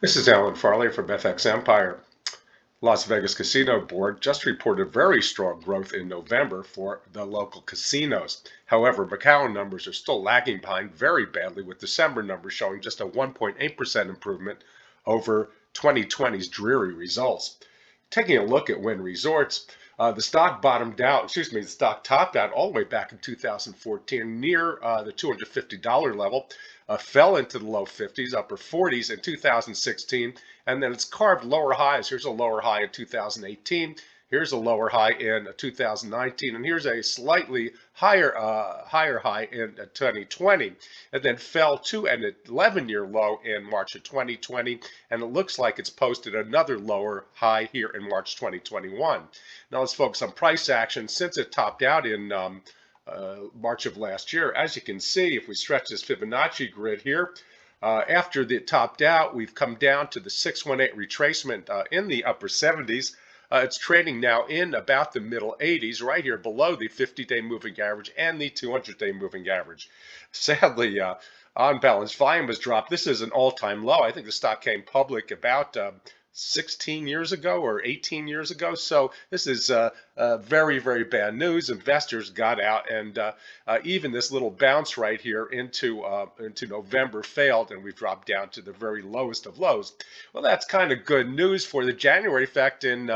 This is Alan Farley from FX Empire. Las Vegas Casino Board just reported very strong growth in November for the local casinos. However, Macau numbers are still lagging behind very badly, with December numbers showing just a 1.8% improvement over 2020's dreary results. Taking a look at Wynn Resorts, the stock the stock topped out all the way back in 2014 near the $250 level, fell into the low 50s, upper 40s in 2016, and then it's carved lower highs. Here's a lower high in 2018. Here's a lower high in 2019, and here's a slightly higher high in 2020, and then fell to an 11-year low in March of 2020, and it looks like it's posted another lower high here in March 2021. Now let's focus on price action since it topped out in March of last year. As you can see, if we stretch this Fibonacci grid here, after it topped out, we've come down to the 618 retracement in the upper 70s. It's trading now in about the middle 80s, right here below the 50-day moving average and the 200-day moving average. Sadly, on-balance volume has dropped. This is an all-time low. I think the stock came public about 16 years ago or 18 years ago. So this is very, very bad news. Investors got out, and even this little bounce right here into November failed, and we've dropped down to the very lowest of lows. Well, that's kind of good news for the January effect in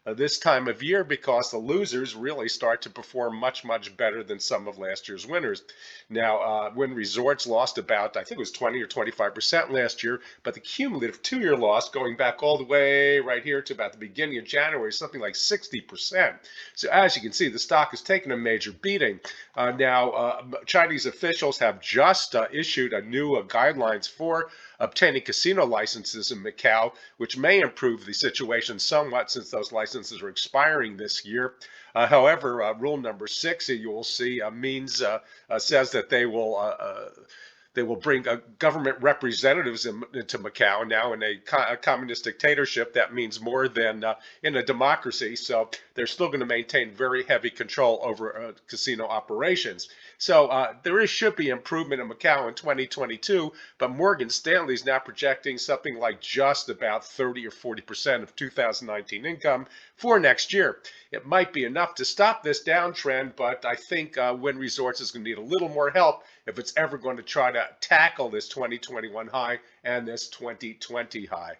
this time of year, because the losers really start to perform much, much better than some of last year's winners. Now, Wynn Resorts lost about, I think it was 20 or 25% last year, but the cumulative two-year loss going back all the way right here to about the beginning of January is something like 60%. So as you can see, the stock has taken a major beating. Now, Chinese officials have just issued a new guidelines for obtaining casino licenses in Macau, which may improve the situation somewhat since those licenses are expiring this year. However, rule number 6, you will see, says that they will bring government representatives into Macau. Now, in a communist dictatorship, that means more than in a democracy. So they're still going to maintain very heavy control over casino operations. So should be improvement in Macau in 2022, but Morgan Stanley is now projecting something like just about 30 or 40% of 2019 income for next year. It might be enough to stop this downtrend, but I think Wynn Resorts is going to need a little more help if it's ever going to try to tackle this 2021 high and this 2020 high.